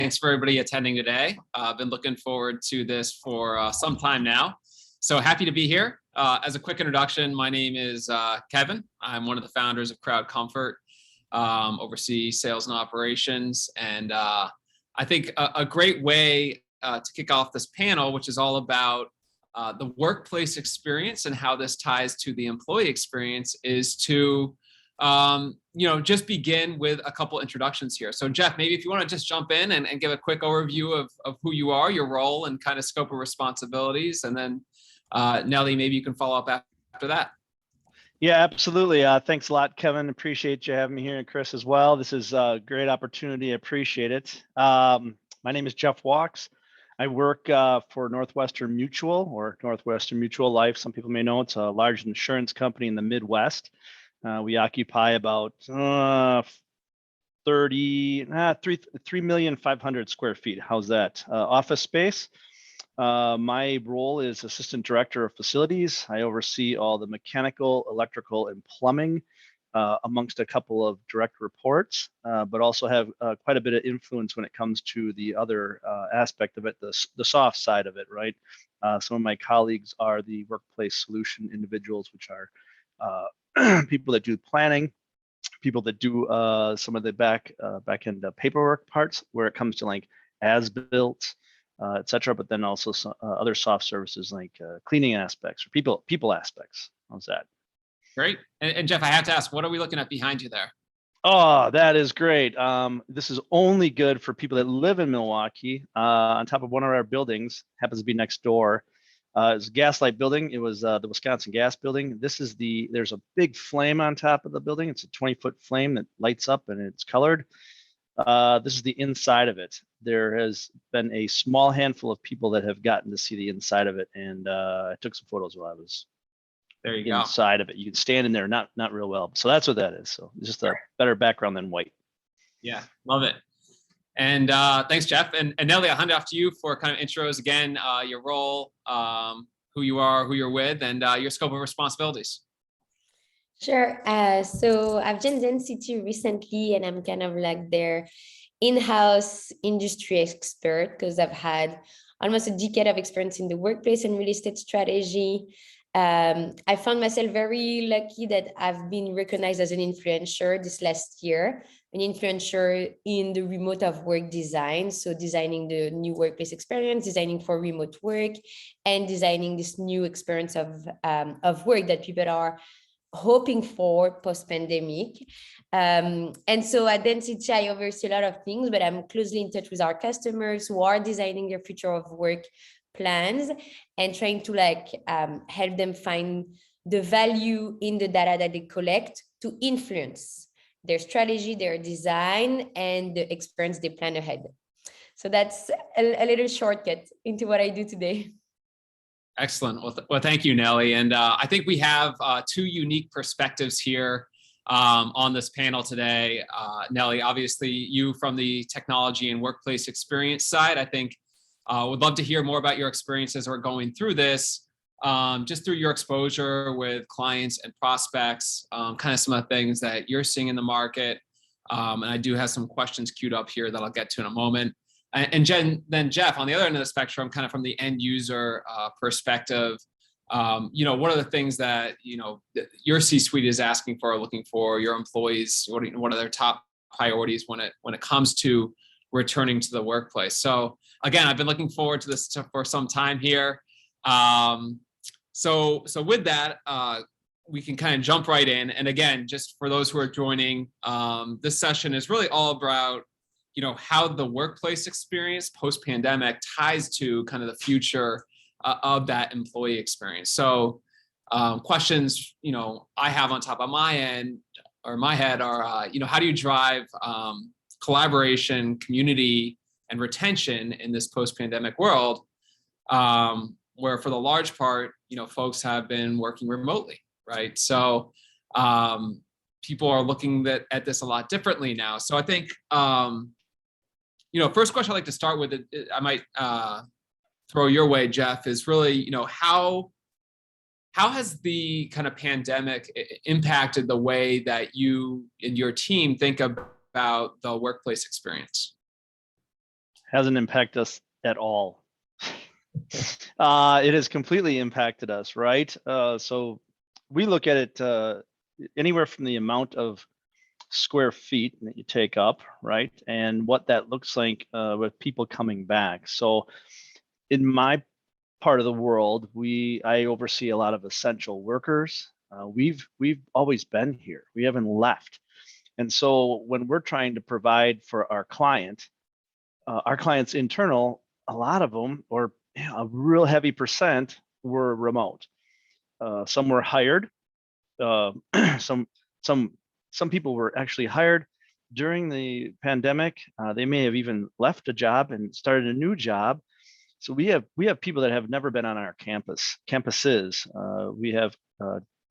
thanks for everybody attending today. I've been looking forward to this for some time now. So happy to be here. As a quick introduction, my name is Kevin. I'm one of the founders of CrowdComfort, oversee sales and operations. And I think a great way to kick off this panel, which is all about the workplace experience and how this ties to the employee experience, is to just begin with a couple introductions here. So Jeff, maybe if you want to just jump in and give a quick overview of who you are, your role, and kind of scope of responsibilities. And then Nellie, maybe you can follow up after that. Yeah, absolutely. Thanks a lot, Kevin. Appreciate you having me here, and Chris as well. This is a great opportunity. I appreciate it. My name is Jeff Wachs. I work for Northwestern Mutual, or Northwestern Mutual Life. Some people may know it's a large insurance company in the Midwest. We occupy about 3,500,000 square feet. How's that? Office space. My role is Assistant Director of Facilities. I oversee all the mechanical, electrical, and plumbing amongst a couple of direct reports, but also have quite a bit of influence when it comes to the other aspect of it, the soft side of it, right? Some of my colleagues are the workplace solution individuals, which are people that do planning, people that do some of the back end paperwork parts, where it comes to like as built, et cetera, but then also some, other soft services like cleaning aspects or people aspects. How's that? Great. And Jeff, I have to ask, what are we looking at behind you there? Oh, that is great. This is only good for people that live in Milwaukee. On top of one of our buildings, happens to be next door. It's a Gaslight building. It was the Wisconsin Gas building. There's a big flame on top of the building. It's a 20-foot flame that lights up and it's colored. This is the inside of it. There has been a small handful of people that have gotten to see the inside of it, and I took some photos while I was inside of it. You can stand in there, not real well. So that's what that is. So it's just a better background than white. Yeah, love it. And thanks, Jeff. And Nellie, I'll hand it off to you for kind of intros again, your role, who you are, who you're with, and your scope of responsibilities. Sure. So I've joined NCT recently, and I'm kind of like their in-house industry expert because I've had almost a decade of experience in the workplace and real estate strategy. I found myself very lucky that I've been recognized as an influencer this last year, an influencer in the remote of work design. So designing the new workplace experience, designing for remote work, and designing this new experience of work that people are hoping for post-pandemic. And so at Density, I oversee a lot of things, but I'm closely in touch with our customers who are designing their future of work plans and trying to help them find the value in the data that they collect to influence their strategy, their design, and the experience they plan ahead. So that's a little shortcut into what I do today. Excellent. Well, thank you, Nellie. And I think we have two unique perspectives here on this panel today. Nellie, obviously you from the technology and workplace experience side. I think would love to hear more about your experiences or going through this, just through your exposure with clients and prospects, kind of some of the things that you're seeing in the market. And I do have some questions queued up here that I'll get to in a moment. And then Jeff, on the other end of the spectrum, kind of from the end user perspective, what are the things that, your C-suite is asking for or looking for, your employees, what are their top priorities when it comes to returning to the workplace? So again, I've been looking forward to this for some time here. So with that, we can kind of jump right in. And again, just for those who are joining, this session is really all about how the workplace experience post-pandemic ties to kind of the future of that employee experience. So questions, I have on top of my end or my head are, how do you drive collaboration, community, and retention in this post-pandemic world, where for the large part, folks have been working remotely, right? So people are looking at this a lot differently now. So I think, first question I'd like to start with, I might throw your way, Jeff, is really, how has the kind of pandemic impacted the way that you and your team think about the workplace experience? Hasn't impacted us at all. It has completely impacted us, right? So we look at it anywhere from the amount of square feet that you take up, right? And what that looks like with people coming back. So in my part of the world, I oversee a lot of essential workers. We've always been here. We haven't left. And so when we're trying to provide for our clients internal, a lot of them, or a real heavy percent, were remote. Some were hired. Some people were actually hired during the pandemic. They may have even left a job and started a new job. So we have people that have never been on our campuses. We have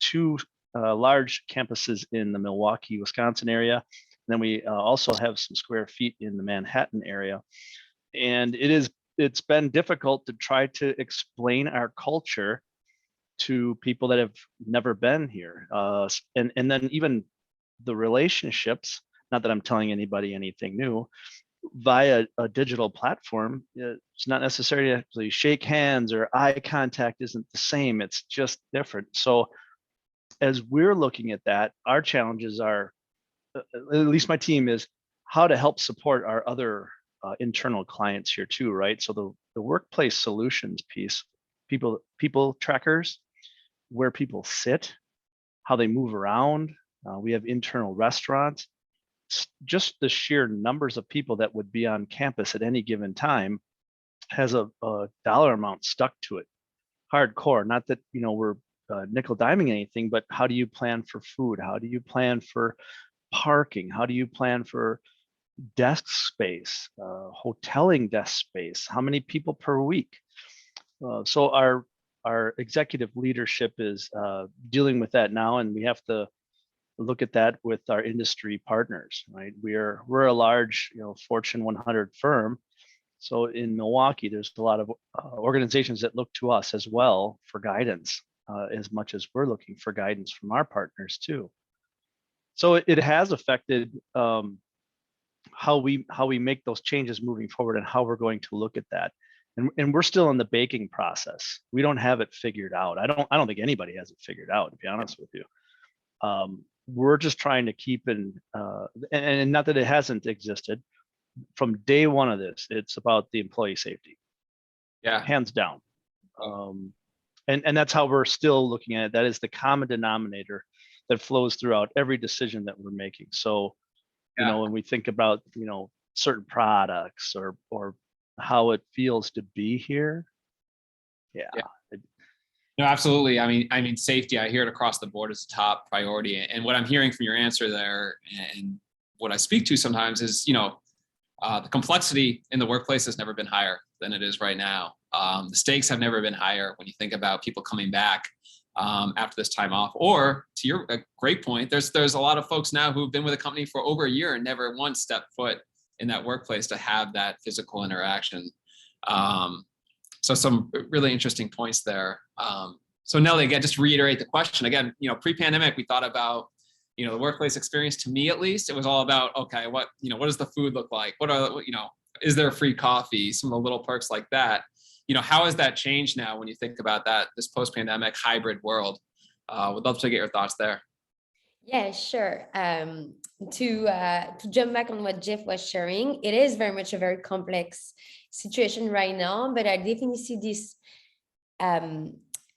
two large campuses in the Milwaukee, Wisconsin area. And then we also have some square feet in the Manhattan area. And it's been difficult to try to explain our culture to people that have never been here. And then even the relationships, not that I'm telling anybody anything new, via a digital platform, it's not necessarily to actually shake hands, or eye contact isn't the same. It's just different. So as we're looking at that, our challenges are, at least my team, is how to help support our other internal clients here too, right? So the workplace solutions piece, people trackers, where people sit, how they move around. We have internal restaurants. Just the sheer numbers of people that would be on campus at any given time has a dollar amount stuck to it. Hardcore. Not that we're nickel diming anything, but how do you plan for food? How do you plan for parking? How do you plan for desk space, hoteling desk space? How many people per week? So our executive leadership is dealing with that now, and we have to look at that with our industry partners, right? We're a large, Fortune 100 firm. So in Milwaukee, there's a lot of organizations that look to us as well for guidance, as much as we're looking for guidance from our partners too. So it has affected how we make those changes moving forward, and how we're going to look at that. And we're still in the baking process. We don't have it figured out. I don't think anybody has it figured out, to be honest with you. We're just trying to keep and not that it hasn't existed from day one of this. It's about the employee safety. Yeah, hands down. And that's how we're still looking at it. That is the common denominator that flows throughout every decision that we're making. So, when we think about, certain products or how it feels to be here. Yeah. No, absolutely. I mean, safety, I hear it across the board as a top priority. And what I'm hearing from your answer there, and what I speak to sometimes is, the complexity in the workplace has never been higher than it is right now. The stakes have never been higher when you think about people coming back after this time off. Or to your great point, there's a lot of folks now who've been with a company for over a year and never once stepped foot in that workplace to have that physical interaction. So some really interesting points there. So Nellie, again, just to reiterate the question again, pre-pandemic, we thought about, the workplace experience. To me, at least, it was all about, okay, what does the food look like? Is there free coffee? Some of the little perks like that. How has that changed now when you think about this post-pandemic hybrid world? Would love to get your thoughts there. Yeah, sure. To jump back on what Jeff was sharing, it is very much a very complex situation right now, but I definitely see this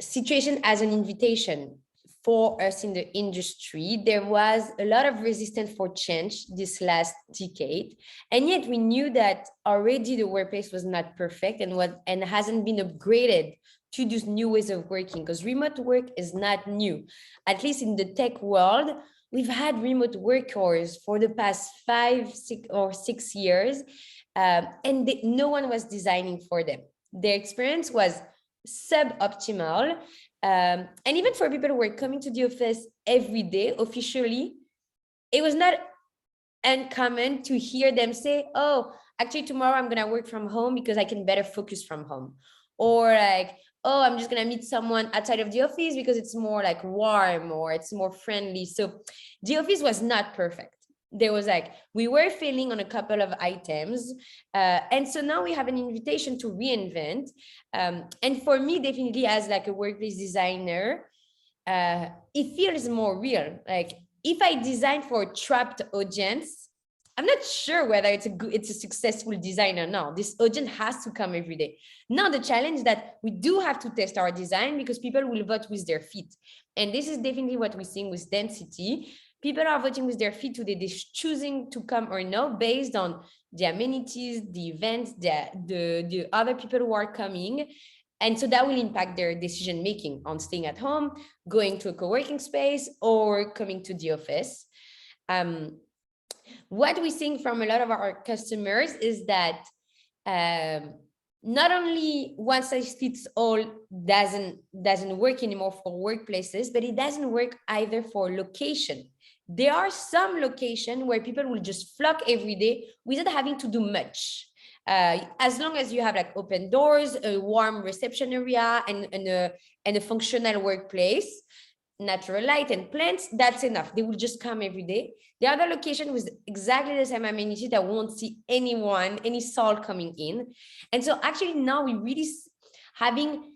situation as an invitation for us in the industry. There was a lot of resistance for change this last decade, and yet we knew that already the workplace was not perfect and hasn't been upgraded to these new ways of working, because remote work is not new. At least in the tech world, we've had remote workers for the past 6 years, and no one was designing for them. Their experience was suboptimal. And even for people who were coming to the office every day officially, it was not uncommon to hear them say, oh, actually tomorrow I'm going to work from home because I can better focus from home. Or like, oh, I'm just going to meet someone outside of the office because it's more like warm or it's more friendly. So the office was not perfect. there was like, we were failing on a couple of items. And so now we have an invitation to reinvent. And for me, definitely as like a workplace designer, it feels more real. Like if I design for a trapped audience, I'm not sure whether it's a successful design or not. This audience has to come every day. Now the challenge is that we do have to test our design because people will vote with their feet. And this is definitely what we're seeing with density. People are voting with their feet today. They're choosing to come or no based on the amenities, the events, the other people who are coming. And so that will impact their decision making on staying at home, going to a co-working space, or coming to the office. What we're seeing from a lot of our customers is that not only one size fits all doesn't work anymore for workplaces, but it doesn't work either for location. There are some locations where people will just flock every day without having to do much. As long as you have like open doors, a warm reception area, and a functional workplace, natural light and plants, that's enough. They will just come every day. The other location with exactly the same amenity that won't see anyone, any soul coming in. And so actually now we really having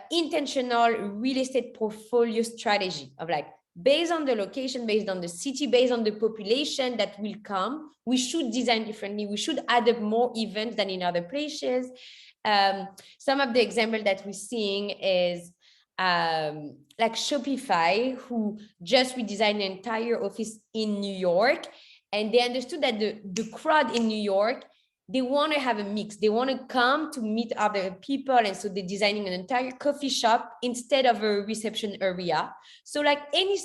intentional real estate portfolio strategy of like, based on the location, based on the city, based on the population that will come, we should design differently. We should add up more events than in other places. Some of the example that we're seeing is like Shopify, who just redesigned the entire office in New York. And they understood that the crowd in New York, they want to have a mix. They want to come to meet other people. And so they're designing an entire coffee shop instead of a reception area. So like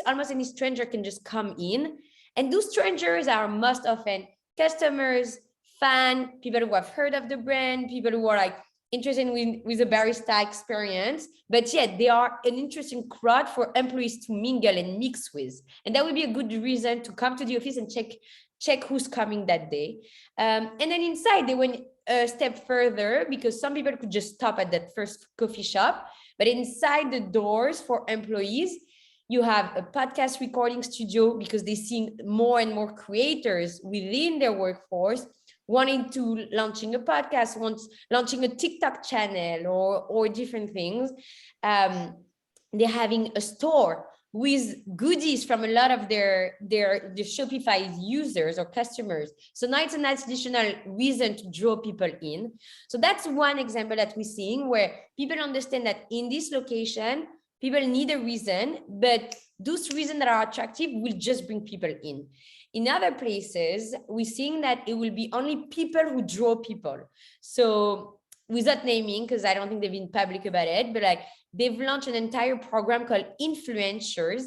almost any stranger can just come in. And those strangers are most often customers, fans, people who have heard of the brand, people who are like interested with a barista experience, but yet they are an interesting crowd for employees to mingle and mix with. And that would be a good reason to come to the office and check who's coming that day. And then inside, they went a step further because some people could just stop at that first coffee shop. But inside the doors for employees, you have a podcast recording studio because they're seeing more and more creators within their workforce wanting to launching a podcast, launching a TikTok channel or different things. They're having a store with goodies from a lot of the Shopify users or customers. So now it's an additional reason to draw people in. So that's one example that we're seeing where people understand that in this location, people need a reason, but those reasons that are attractive will just bring people in. In other places, we're seeing that it will be only people who draw people. So without naming, because I don't think they've been public about it, but like they've launched an entire program called influencers.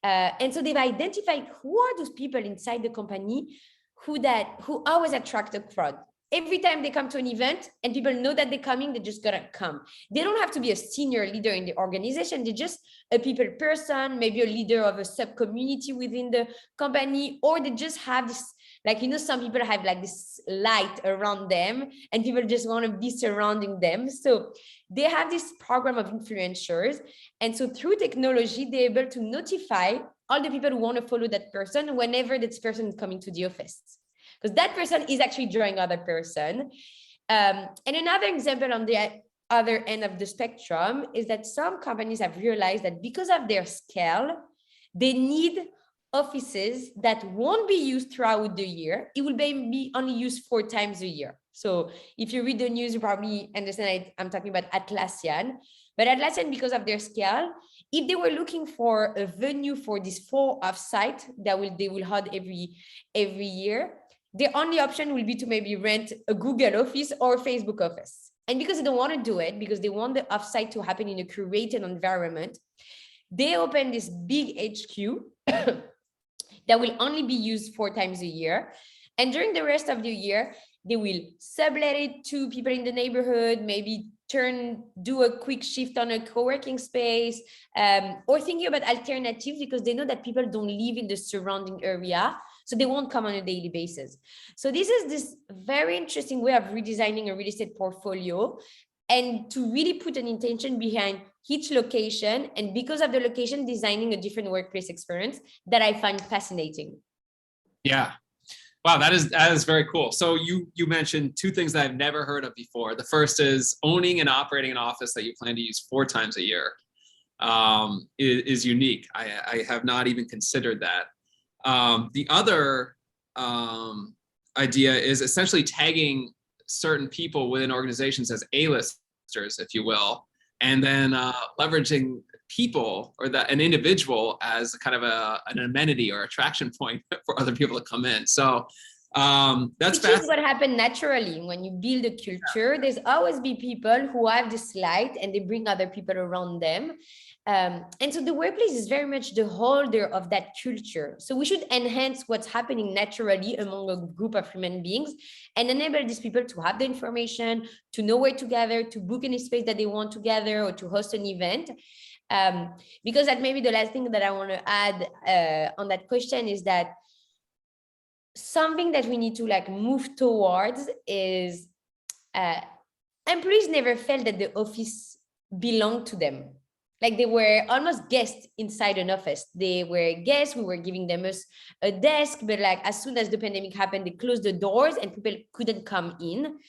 And so they've identified who are those people inside the company who always attract a crowd. Every time they come to an event and people know that they're coming, they're just gonna come. They don't have to be a senior leader in the organization. They're just a people person, maybe a leader of a sub-community within the company, or they just have this, like, some people have like this light around them and people just want to be surrounding them. So they have this program of influencers. And so through technology, they're able to notify all the people who want to follow that person whenever that person is coming to the office. Because that person is actually drawing other person. And another example on the other end of the spectrum is that some companies have realized that because of their scale, they need offices that won't be used throughout the year. It will be only used 4 times a year. So if you read the news, you probably understand I'm talking about Atlassian. But Atlassian, because of their scale, if they were looking for a venue for this 4 offsite that they will hold every year, the only option will be to maybe rent a Google office or Facebook office. And because they don't want to do it, because they want the offsite to happen in a curated environment, they open this big HQ that will only be used 4 times a year. And during the rest of the year, they will sublet it to people in the neighborhood, maybe do a quick shift on a co-working space, or thinking about alternatives because they know that people don't live in the surrounding area. So they won't come on a daily basis. So this is this very interesting way of redesigning a real estate portfolio and to really put an intention behind each location. And because of the location, designing a different workplace experience that I find fascinating. Yeah. Wow, that is very cool. So you mentioned two things that I've never heard of before. The first is owning and operating an office that you plan to use 4 times a year is unique. I have not even considered that. The other idea is essentially tagging certain people within organizations as A-listers, if you will, and then leveraging people or an individual as kind of an amenity or attraction point for other people to come in. So that's Which is what happened naturally when you build a culture. There's always be people who have this light and they bring other people around them. And so the workplace is very much the holder of that culture. So we should enhance what's happening naturally among a group of human beings and enable these people to have the information, to know where to gather, to book any space that they want to gather or to host an event. Because that may be the last thing that I want to add on that question is that something that we need to like move towards is employees never felt that the office belonged to them. Like they were almost guests inside an office. They were guests, we were giving them a desk, but like as soon as the pandemic happened, they closed the doors and people couldn't come in.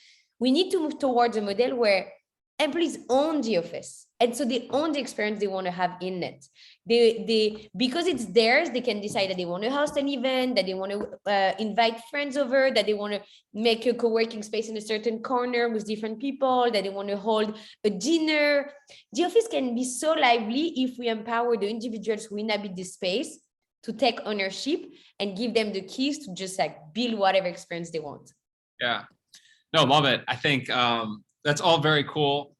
We need to move towards a model where employees own the office. And so they own the experience they want to have in it. They because it's theirs, they can decide that they want to host an event, that they want to invite friends over, that they want to make a co-working space in a certain corner with different people, that they want to hold a dinner. The office can be so lively if we empower the individuals who inhabit this space to take ownership and give them the keys to just like build whatever experience they want. Yeah, no, love it. I think that's all very cool.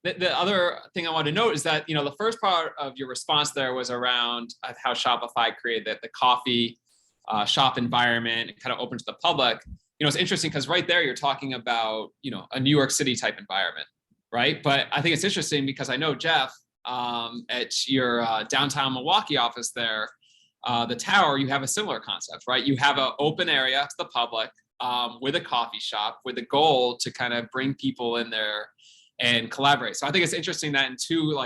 The other thing I want to note is that, the first part of your response there was around how Shopify created the coffee shop environment and kind of open to the public. It's interesting because right there you're talking about, a New York City type environment, right? But I think it's interesting because I know Jeff at your downtown Milwaukee office there, the tower, you have a similar concept, right? You have an open area to the public with a coffee shop with a goal to kind of bring people in there and collaborate. So I think it's interesting that in two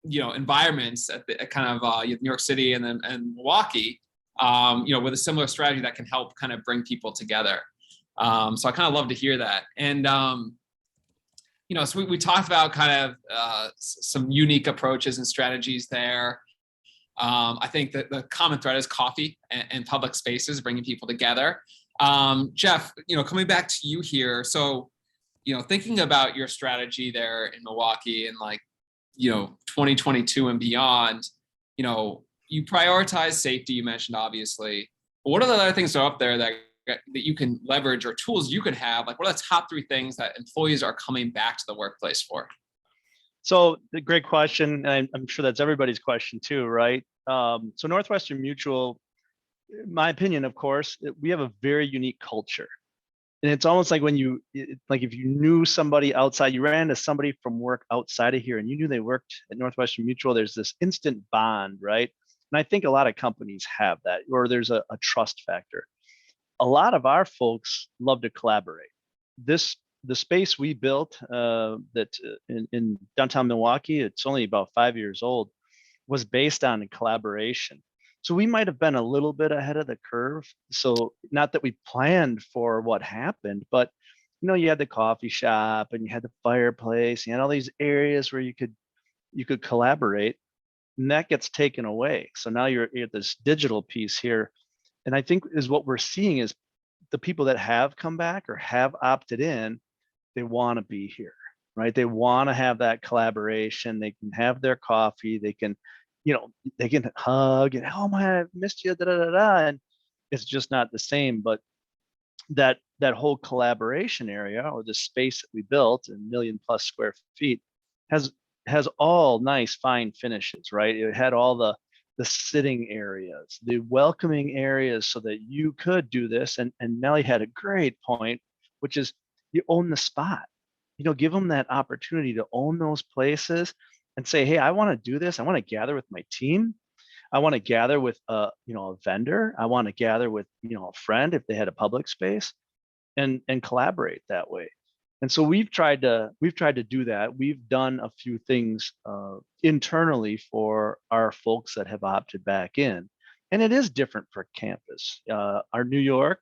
environments at kind of New York City and Milwaukee, with a similar strategy that can help kind of bring people together. So I kind of love to hear that. And so we talked about kind of some unique approaches and strategies there. I think that the common thread is coffee and public spaces, bringing people together. Jeff, coming back to you here. So, thinking about your strategy there in Milwaukee and 2022 and beyond, you prioritize safety, you mentioned obviously, but what are the other things that are up there that you can leverage or tools you could have? Like, what are the top 3 things that employees are coming back to the workplace for? So the great question, and I'm sure that's everybody's question too, right? So Northwestern Mutual, my opinion, of course, we have a very unique culture. And it's almost like when if you knew somebody outside, you ran into somebody from work outside of here and you knew they worked at Northwestern Mutual, there's this instant bond, right? And I think a lot of companies have that, or there's a trust factor. A lot of our folks love to collaborate. The space we built in downtown Milwaukee, it's only about 5 years old, was based on collaboration. So we might have been a little bit ahead of the curve. So not that we planned for what happened, but you had the coffee shop and you had the fireplace, you had all these areas where you could collaborate, and that gets taken away. So now you're at this digital piece here. And I think is what we're seeing is the people that have come back or have opted in, they want to be here, right? They want to have that collaboration. They can have their coffee. They can hug and, oh my, I missed you, da da da da. And it's just not the same. But that whole collaboration area, or the space that we built, 1 million+ square feet, has all nice fine finishes, right? It had all the sitting areas, the welcoming areas, so that you could do this. And Nellie had a great point, which is you own the spot. Give them that opportunity to own those places and say, hey, I want to do this. I want to gather with my team. I want to gather with a vendor. I want to gather with a friend if they had a public space, and collaborate that way. And so we've tried to do that. We've done a few things internally for our folks that have opted back in. And it is different for campus. Our New York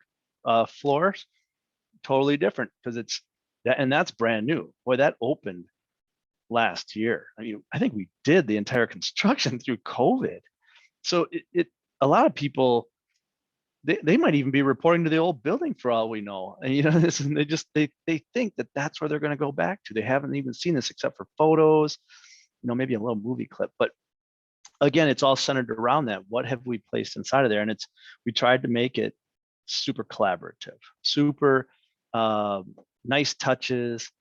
floors, totally different because it's that, and that's brand new. Boy, that opened last year. I mean, I think we did the entire construction through COVID. So a lot of people, they might even be reporting to the old building for all we know. And they think that that's where they're going to go back to. They haven't even seen this except for photos, maybe a little movie clip. But again, it's all centered around that. What have we placed inside of there? And we tried to make it super collaborative, super nice touches,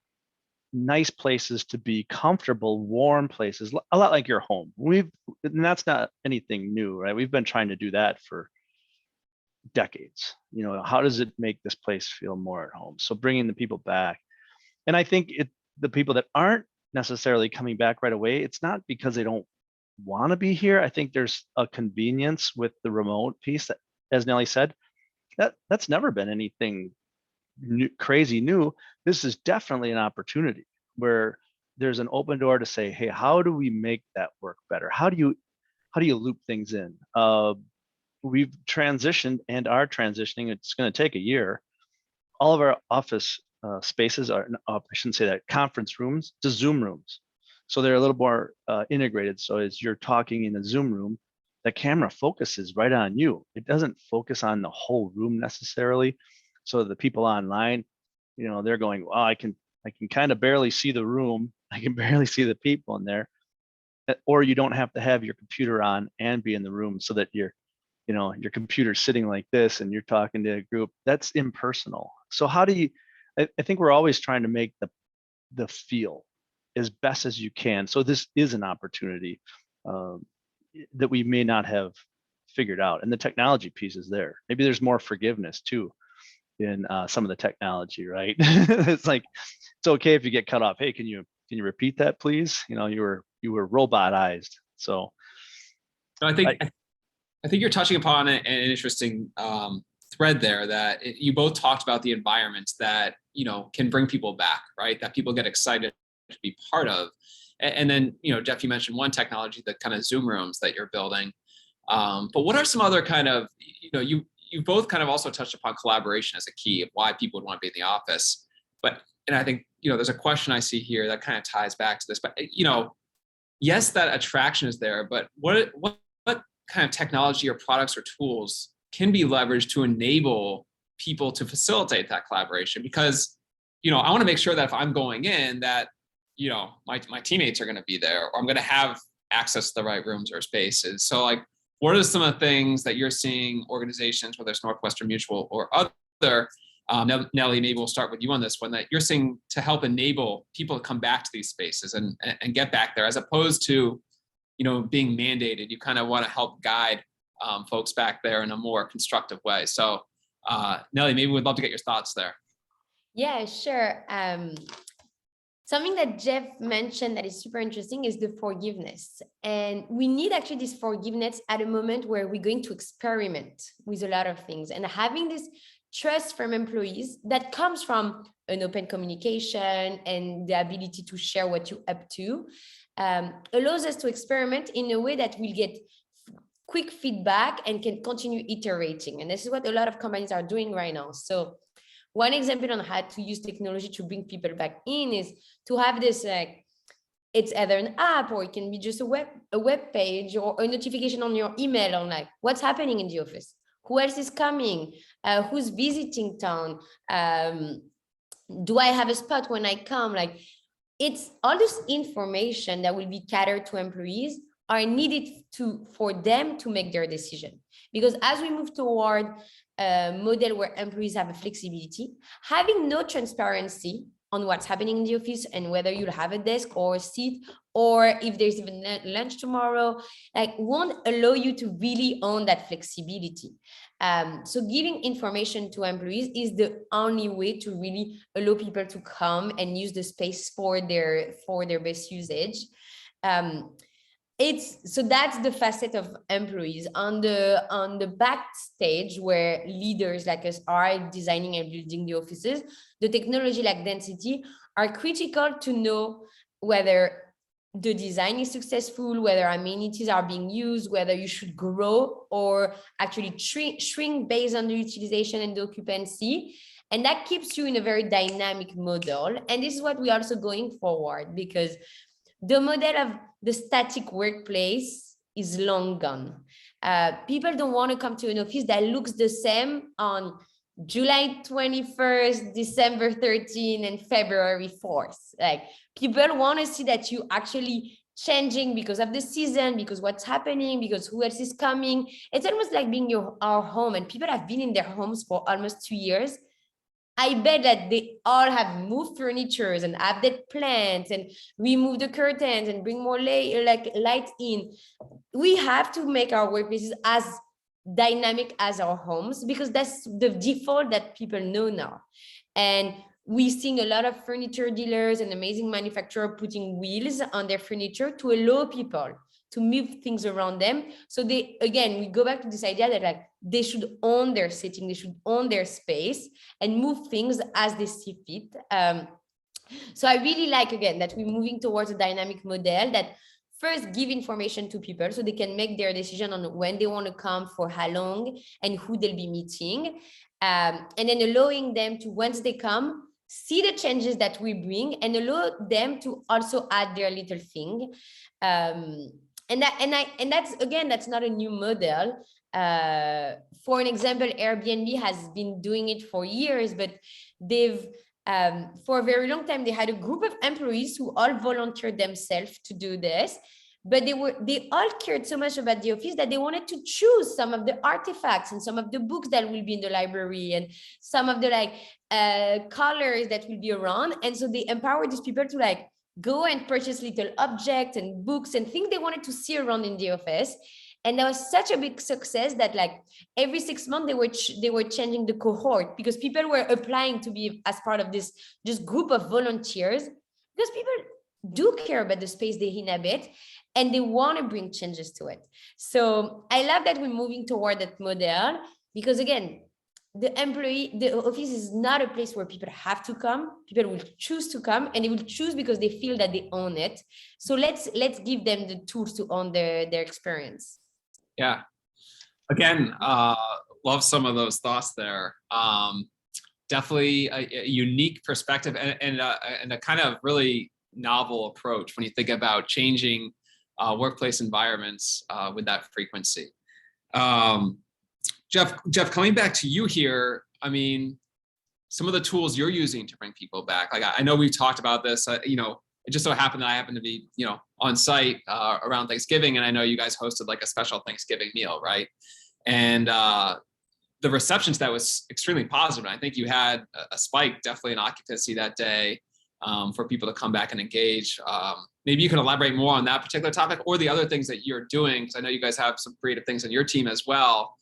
nice places to be, comfortable, warm places, a lot like your home. And that's not anything new, right? We've been trying to do that for decades. How does it make this place feel more at home? So bringing the people back. And I think the people that aren't necessarily coming back right away, it's not because they don't want to be here. I think there's a convenience with the remote piece that, as Nellie said, that's never been anything crazy new. This is definitely an opportunity where there's an open door to say, hey, how do we make that work better? How do you loop things in? We've transitioned and are transitioning. It's going to take a year. All of our office spaces are, I shouldn't say that, conference rooms to Zoom rooms. So they're a little more integrated. So as you're talking in a Zoom room, the camera focuses right on you. It doesn't focus on the whole room necessarily. So the people online, they're going, well, I can kind of barely see the room. I can barely see the people in there. Or you don't have to have your computer on and be in the room so that your computer's sitting like this and you're talking to a group. That's impersonal. So how do you, I think we're always trying to make the feel as best as you can. So this is an opportunity that we may not have figured out. And the technology piece is there. Maybe there's more forgiveness too in some of the technology, right? It's like, it's okay if you get cut off. Hey, can you repeat that, please? You were robotized. So I think you're touching upon an interesting thread there, that you both talked about the environments that can bring people back, right? That people get excited to be part of. And then Jeff, you mentioned one technology, the kind of Zoom rooms that you're building. But what are some other kind of you both kind of also touched upon collaboration as a key of why people would want to be in the office. And I think there's a question I see here that kind of ties back to this. But yes, that attraction is there, but what kind of technology or products or tools can be leveraged to enable people to facilitate that collaboration? Because I want to make sure that if I'm going in, that my teammates are going to be there, or I'm going to have access to the right rooms or spaces. So like, what are some of the things that you're seeing organizations, whether it's Northwestern Mutual or other, Nellie, maybe we'll start with you on this one, that you're seeing to help enable people to come back to these spaces and get back there, as opposed to being mandated. You kind of want to help guide folks back there in a more constructive way. So Nellie, maybe we'd love to get your thoughts there. Yeah, sure. Something that Jeff mentioned that is super interesting is the forgiveness. And we need actually this forgiveness at a moment where we're going to experiment with a lot of things, and having this trust from employees that comes from an open communication and the ability to share what you're up to allows us to experiment in a way that we'll get quick feedback and can continue iterating. And this is what a lot of companies are doing right now. So one example on how to use technology to bring people back in is to have this, it's either an app, or it can be just a web page, or a notification on your email on like what's happening in the office, who else is coming, who's visiting town, do I have a spot when I come? Like, it's all this information that will be catered to employees are needed for them to make their decision. Because as we move toward a model where employees have a flexibility, having no transparency on what's happening in the office and whether you'll have a desk or a seat, or if there's even lunch tomorrow, like won't allow you to really own that flexibility. So giving information to employees is the only way to really allow people to come and use the space for their best usage. So that's the facet of employees. On the backstage, where leaders like us are designing and building the offices, the technology like density are critical to know whether the design is successful, whether amenities are being used, whether you should grow or actually shrink based on the utilization and the occupancy. And that keeps you in a very dynamic model. And this is what we're also going forward, because the model of the static workplace is long gone. People don't want to come to an office that looks the same on July 21st, December 13th, and February 4th. Like, people want to see that you actually changing because of the season, because what's happening, because who else is coming. It's almost like being our home, and people have been in their homes for almost 2 years. I bet that they all have moved furnitures and update plants and remove the curtains and bring more light in. We have to make our workplaces as dynamic as our homes, because that's the default that people know now. And we're seeing a lot of furniture dealers and amazing manufacturers putting wheels on their furniture to allow people to move things around them. So they, again, we go back to this idea that like they should own their sitting, they should own their space and move things as they see fit. So I really like, again, that we're moving towards a dynamic model that first give information to people so they can make their decision on when they want to come, for how long, and who they'll be meeting. And then allowing them to, once they come, see the changes that we bring and allow them to also add their little thing. And that's, again, that's not a new model. For an example, Airbnb has been doing it for years, but they've for a very long time, they had a group of employees who all volunteered themselves to do this. But they all cared so much about the office that they wanted to choose some of the artifacts and some of the books that will be in the library and some of the colors that will be around. And so they empowered these people to go and purchase little objects and books and things they wanted to see around in the office. And that was such a big success that every 6 months they were changing the cohort, because people were applying to be as part of this group of volunteers, because people do care about the space they inhabit and they want to bring changes to it. So I love that we're moving toward that model, because again, the office is not a place where people have to come. People will choose to come, and they will choose because they feel that they own it. So let's give them the tools to own their experience. Yeah. Again, love some of those thoughts there. Definitely a unique perspective and a kind of really novel approach when you think about changing workplace environments with that frequency. Jeff, coming back to you here, I mean, some of the tools you're using to bring people back. I know we've talked about this. It just so happened that I happened to be, on site around Thanksgiving, and I know you guys hosted a special Thanksgiving meal, right? And the reception to that was extremely positive. And I think you had a spike, definitely in occupancy that day, for people to come back and engage. Maybe you can elaborate more on that particular topic or the other things that you're doing, because I know you guys have some creative things on your team as well,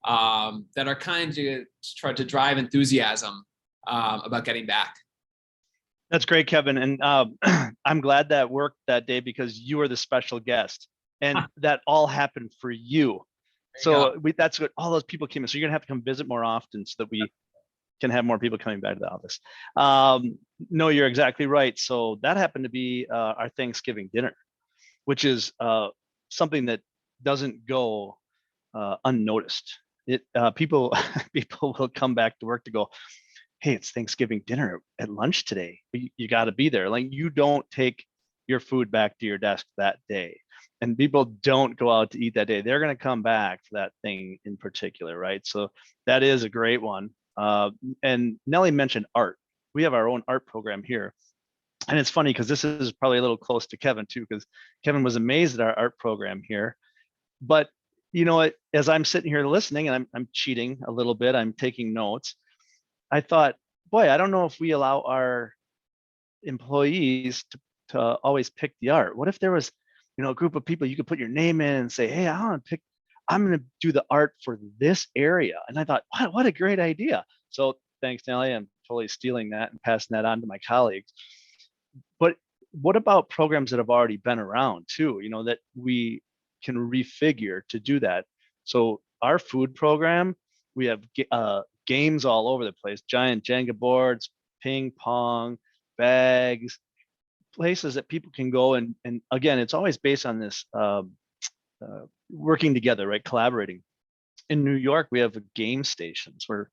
that are kind of try to drive enthusiasm about getting back. That's great, Kevin. And I'm glad that worked that day, because you were the special guest and that all happened for you. So that's what all those people came in. So you're gonna have to come visit more often so that we can have more people coming back to the office. No, you're exactly right. So that happened to be our Thanksgiving dinner, which is something that doesn't go unnoticed. People will come back to work to go, hey, it's Thanksgiving dinner at lunch today. You got to be there. You don't take your food back to your desk that day. And people don't go out to eat that day. They're going to come back for that thing in particular, right? So that is a great one. And Nellie mentioned art. We have our own art program here. And it's funny because this is probably a little close to Kevin too, because Kevin was amazed at our art program here. But as I'm sitting here listening, and I'm cheating a little bit, I'm taking notes. I thought, boy, I don't know if we allow our employees to always pick the art. What if there was, a group of people you could put your name in and say, hey, I'm going to do the art for this area. And I thought, what a great idea. So thanks, Nellie. I'm totally stealing that and passing that on to my colleagues. But what about programs that have already been around too, that we can refigure to do that? So our food program, we have games all over the place, giant Jenga boards, ping pong, bags, places that people can go, and again, it's always based on this working together, right? Collaborating. In New York, we have game stations where,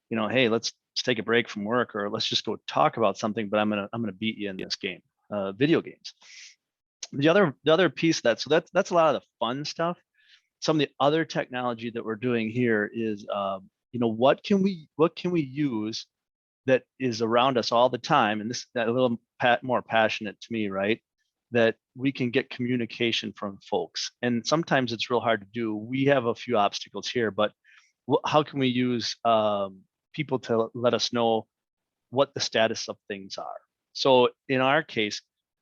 hey, let's take a break from work, or let's just go talk about something, but I'm gonna beat you in this game, video games. The other piece of that, so that's a lot of the fun stuff. Some of the other technology that we're doing here is, what can we use that is around us all the time, and that a little more passionate to me, right? That we can get communication from folks, and sometimes it's real hard to do. We have a few obstacles here, but how can we use people to let us know what the status of things are? So in our case,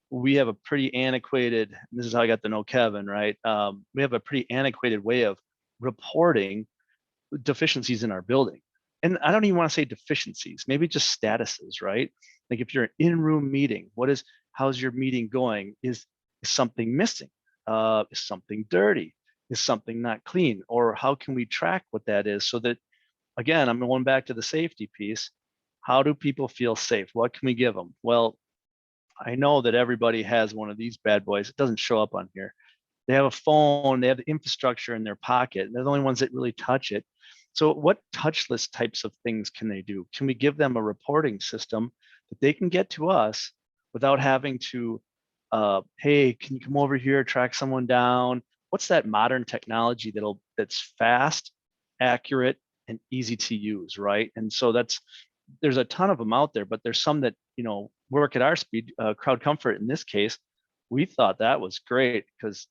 we have a pretty antiquated, this is how I got to know Kevin, right? We have a pretty antiquated way of reporting deficiencies in our building. And I don't even want to say deficiencies, maybe just statuses, right? Like if you're an in-room meeting, how's your meeting going? Is something missing? Is something dirty? Is something not clean? Or how can we track what that is, so that, again, I'm going back to the safety piece. How do people feel safe? What can we give them? Well, I know that everybody has one of these bad boys. It doesn't show up on here. They have a phone, they have the infrastructure in their pocket. They're the only ones that really touch it. So what touchless types of things can they do? Can we give them a reporting system that they can get to us without having to, hey, can you come over here, track someone down? What's that modern technology that's fast, accurate, and easy to use, right? And so there's a ton of them out there, but there's some that, work at our speed. CrowdComfort, in this case, we thought that was great because,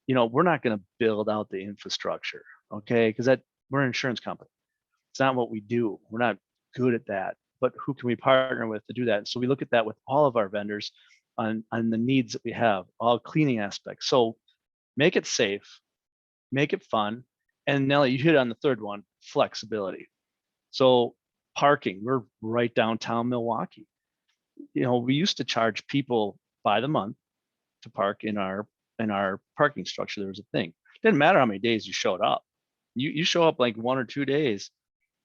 we're not going to build out the infrastructure, okay? Because we're an insurance company. It's not what we do. We're not good at that. But who can we partner with to do that? So we look at that with all of our vendors on the needs that we have, all cleaning aspects. So make it safe, make it fun. And Nellie, you hit on the third one, flexibility. So parking, we're right downtown Milwaukee. We used to charge people by the month to park in our parking structure. There was a thing. Didn't matter how many days you showed up. You show up like 1 or 2 days,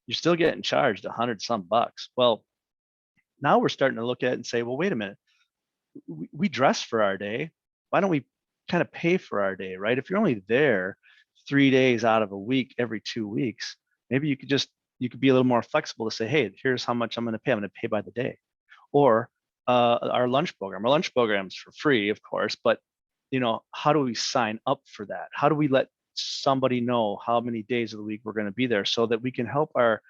you're still getting charged $100 some bucks. Well, now we're starting to look at it and say, well, wait a minute, we dress for our day. Why don't we kind of pay for our day, right? If you're only there 3 days out of a week, every 2 weeks, maybe you could be a little more flexible to say, hey, here's how much I'm going to pay. I'm going to pay by the day. Or our lunch program. Our lunch program's for free, of course, but how do we sign up for that? How do we let somebody know how many days of the week we're going to be there, so that we can help our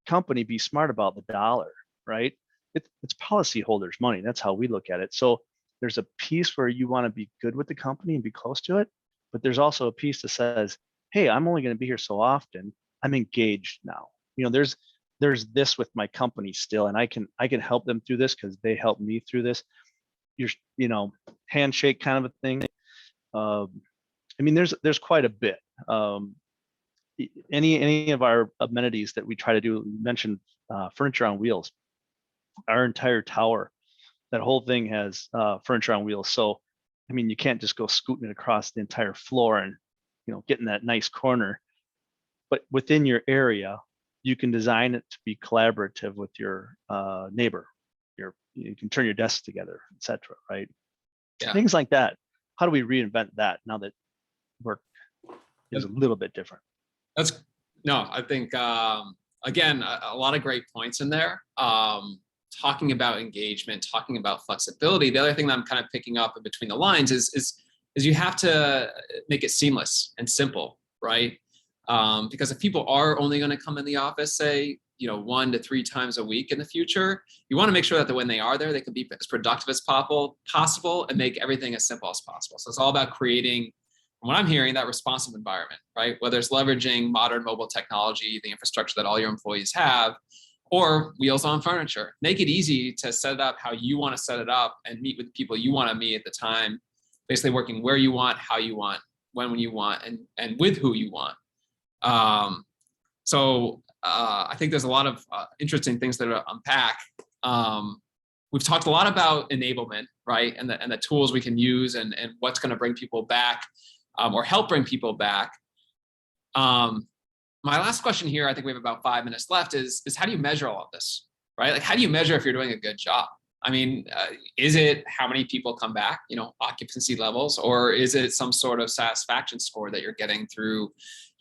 company be smart about the dollar, right? It's policyholders' money. That's how we look at it. So there's a piece where you want to be good with the company and be close to it, but there's also a piece that says, hey, I'm only going to be here so often. I'm engaged now. There's this with my company still, and I can help them through this because they helped me through this. Handshake kind of a thing. There's quite a bit. Any of our amenities that we try to do, mentioned furniture on wheels. Our entire tower, that whole thing has furniture on wheels. So, you can't just go scooting it across the entire floor and, get in that nice corner. But within your area, you can design it to be collaborative with your neighbor. You can turn your desks together, etc. Right? Yeah. Things like that. How do we reinvent that now that work is a little bit different? I think, again, a lot of great points in there. Talking about engagement, talking about flexibility. The other thing that I'm kind of picking up in between the lines is you have to make it seamless and simple, right? Because if people are only going to come in the office, say, 1 to 3 times a week in the future, you want to make sure that when they are there, they can be as productive as possible and make everything as simple as possible. So it's all about creating, from what I'm hearing, that responsive environment, right? Whether it's leveraging modern mobile technology, the infrastructure that all your employees have, or wheels on furniture. Make it easy to set it up how you want to set it up and meet with people you want to meet at the time, basically working where you want, how you want, when you want, and with who you want. I think there's a lot of interesting things that unpack. We've talked a lot about enablement, right? And the tools we can use and what's going to bring people back or help bring people back. My last question here, I think we have about 5 minutes left, is how do you measure all of this, right? Like, how do you measure if you're doing a good job? I mean, is it how many people come back, occupancy levels, or is it some sort of satisfaction score that you're getting through,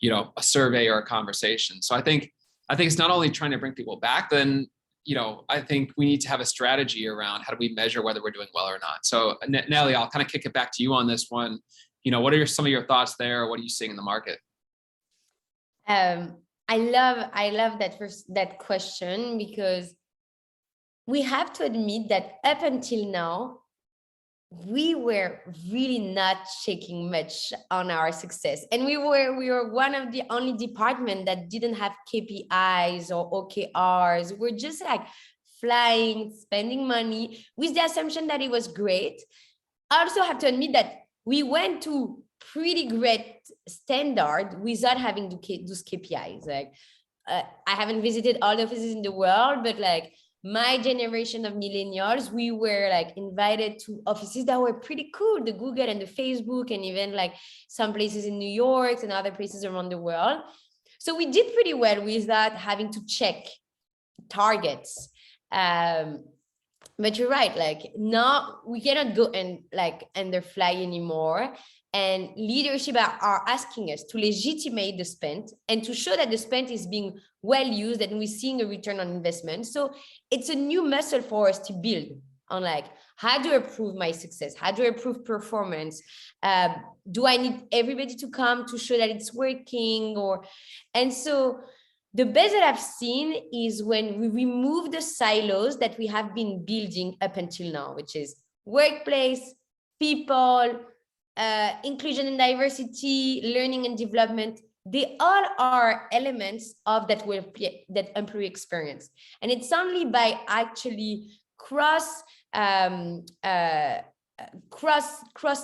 a survey or a conversation? So I think it's not only trying to bring people back, then, I think we need to have a strategy around how do we measure whether we're doing well or not. So Nellie, I'll kind of kick it back to you on this one. What are some of your thoughts there? What are you seeing in the market? I love that question, because we have to admit that up until now, we were really not shaking much on our success. And we were one of the only department that didn't have KPIs or OKRs. We're just like flying, spending money with the assumption that it was great. I also have to admit that we went to pretty great standard without having to those KPIs. Like, I haven't visited all the offices in the world, but like my generation of millennials, we were like invited to offices that were pretty cool, the Google and the Facebook, and even like some places in New York and other places around the world. So we did pretty well without having to check targets. But you're right, like now we cannot go and like underfly anymore. And leadership are asking us to legitimate the spend and to show that the spend is being well used and we're seeing a return on investment. So it's a new muscle for us to build on, like, how do I prove my success? How do I prove performance? Do I need everybody to come to show that it's working? And so the best that I've seen is when we remove the silos that we have been building up until now, which is workplace, people, inclusion and diversity, learning and development. They all are elements of that employee experience. And it's only by actually cross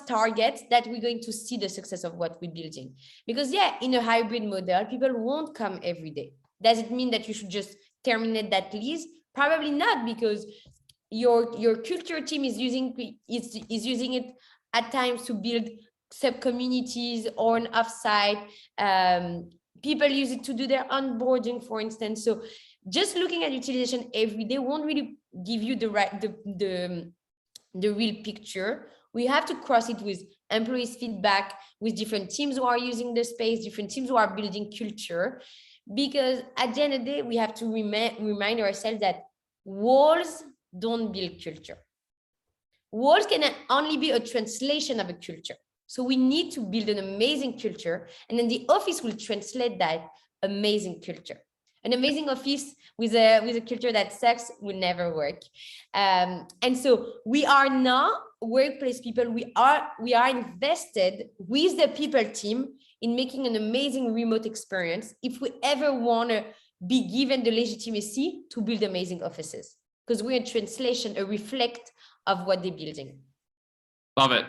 targets that we're going to see the success of what we're building. Because in a hybrid model, people won't come every day. Does it mean that you should just terminate that lease? Probably not, because your culture team is using it at times to build sub-communities or an offsite. People use it to do their onboarding, for instance. So just looking at utilization every day won't really give you the real picture. We have to cross it with employees' feedback, with different teams who are using the space, different teams who are building culture. Because at the end of the day, we have to remind ourselves that walls don't build culture. Walls can only be a translation of a culture. So we need to build an amazing culture, and then the office will translate that amazing culture. An amazing office with a culture that sucks will never work. And so we are now workplace people. We are invested with the people team in making an amazing remote experience if we ever want to be given the legitimacy to build amazing offices, because we're a translation, a reflect of what they're building. Love it.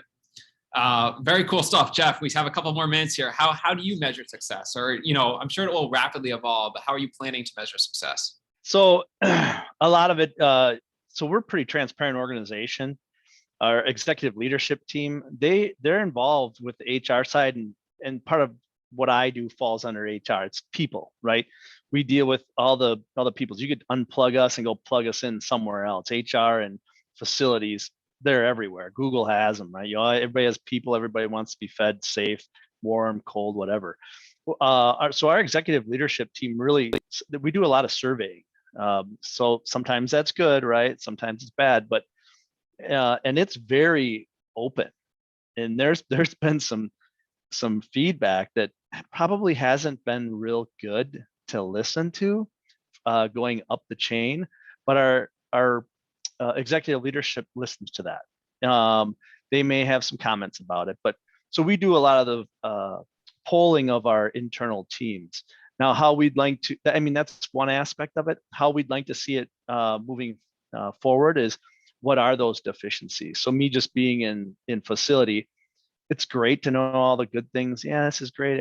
Very cool stuff, Jeff. We have a couple more minutes here. How do you measure success? Or, I'm sure it will rapidly evolve, but how are you planning to measure success? So a lot of it, so we're a pretty transparent organization. Our executive leadership team, they're involved with the HR side, and part of what I do falls under HR. It's people, right? We deal with all the people. You could unplug us and go plug us in somewhere else. HR and facilities, they're everywhere. Google has them, right? Everybody has people. Everybody wants to be fed safe, warm, cold, whatever. So our executive leadership team we do a lot of surveying. So sometimes that's good, right? Sometimes it's bad, but and it's very open. And there's been some feedback that probably hasn't been real good to listen to going up the chain, but our executive leadership listens to that. They may have some comments about it, but so we do a lot of the polling of our internal teams. Now, how we'd like to, that's one aspect of it. How we'd like to see it moving forward is, what are those deficiencies? So me just being in facility, it's great to know all the good things. Yeah, this is great.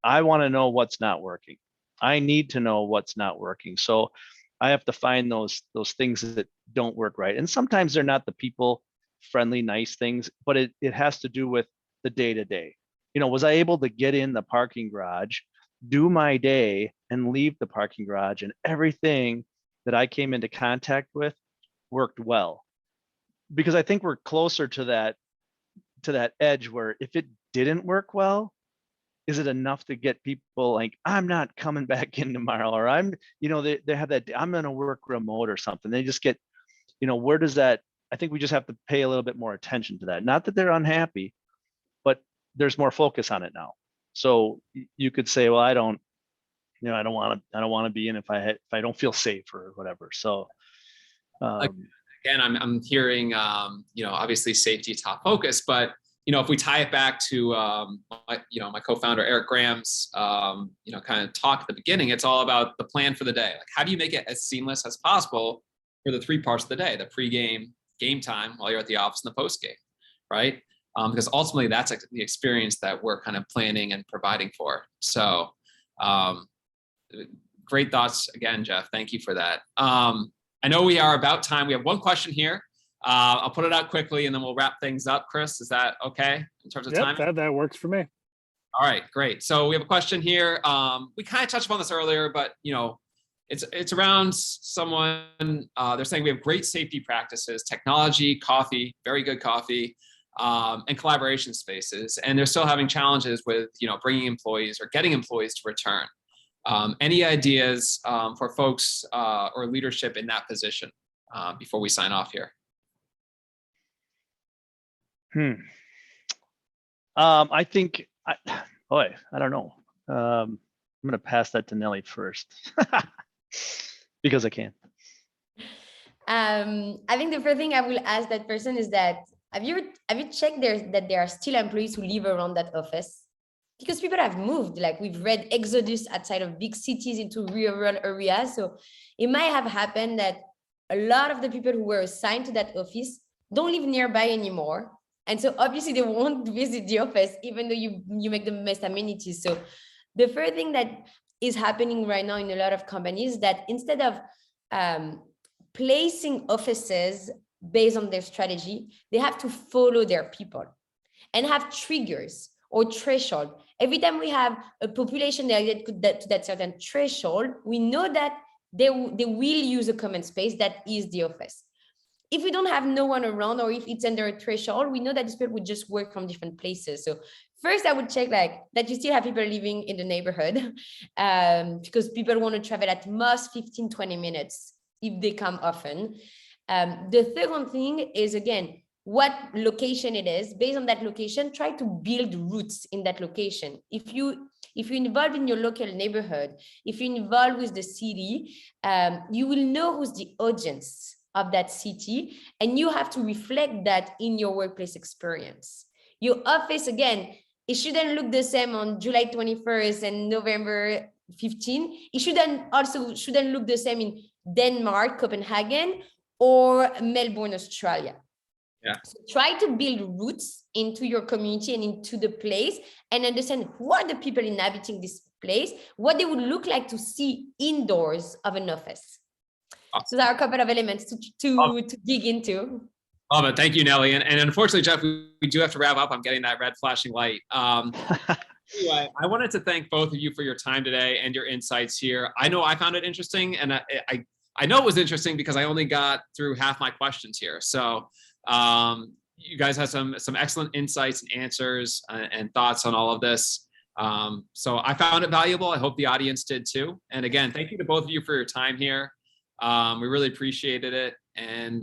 I want to know what's not working. I need to know what's not working. So I have to find those things that don't work right. And sometimes they're not the people friendly, nice things, but it has to do with the day-to-day. Was I able to get in the parking garage, do my day, and leave the parking garage, and everything that I came into contact with worked well, because I think we're closer to that edge where if it didn't work well, is it enough to get people like, I'm not coming back in tomorrow, or I'm, they have that, I'm going to work remote or something. They just get, where does that, I think we just have to pay a little bit more attention to that. Not that they're unhappy, but there's more focus on it now. So you could say, well, I don't want to be in if I don't feel safe or whatever. So again, I'm hearing, obviously safety top focus, but if we tie it back to my co-founder Eric Graham's kind of talk at the beginning, it's all about the plan for the day. Like, how do you make it as seamless as possible for the 3 parts of the day: the pregame, game time while you're at the office, and the postgame, right? Because ultimately that's the experience that we're kind of planning and providing for. So great thoughts again, Jeff. Thank you for that. I know we are about time. We have one question here. I'll put it out quickly and then we'll wrap things up. Chris, is that okay in terms of time? That works for me. All right, great. So we have a question here. We kind of touched upon this earlier, but it's around someone, they're saying we have great safety practices, technology, coffee, very good coffee, and collaboration spaces. And they're still having challenges with, bringing employees or getting employees to return. Any ideas for folks or leadership in that position before we sign off here? I think, I don't know. I'm going to pass that to Nellie first because I can. I think the first thing I will ask that person is that, have you checked that there are still employees who live around that office? Because people have moved, like we've read exodus outside of big cities into rural areas. So it might have happened that a lot of the people who were assigned to that office don't live nearby anymore. And so obviously they won't visit the office, even though you make the best amenities. So the first thing that is happening right now in a lot of companies, that instead of placing offices based on their strategy, they have to follow their people and have triggers or threshold. Every time we have a population that could get to that certain threshold, we know that they will use a common space that is the office. If we don't have no one around, or if it's under a threshold, we know that these people would just work from different places. So first I would check that you still have people living in the neighborhood, because people want to travel at most 15, 20 minutes if they come often. The second thing is, again, what location it is. Based on that location, try to build roots in that location. If you're involved in your local neighborhood, if you're involved with the city, you will know who's the audience of that city, and you have to reflect that in your workplace experience. Your office, again, it shouldn't look the same on July 21st and November 15th. It shouldn't look the same in Denmark, Copenhagen, or Melbourne, Australia. Yeah. So try to build roots into your community and into the place, and understand who are the people inhabiting this place, what they would look like to see indoors of an office. So there are a couple of elements to dig into. Oh, but thank you, Nellie. And unfortunately, Jeff, we do have to wrap up. I'm getting that red flashing light. Anyway, I wanted to thank both of you for your time today and your insights here. I know I found it interesting, and I know it was interesting because I only got through half my questions here. So you guys had some excellent insights and answers and thoughts on all of this. So I found it valuable. I hope the audience did too. And again, thank you to both of you for your time here. We really appreciated it. And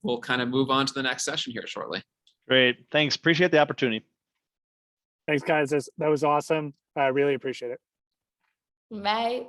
we'll kind of move on to the next session here shortly. Great. Thanks. Appreciate the opportunity. Thanks, guys. That was awesome. I really appreciate it. Bye.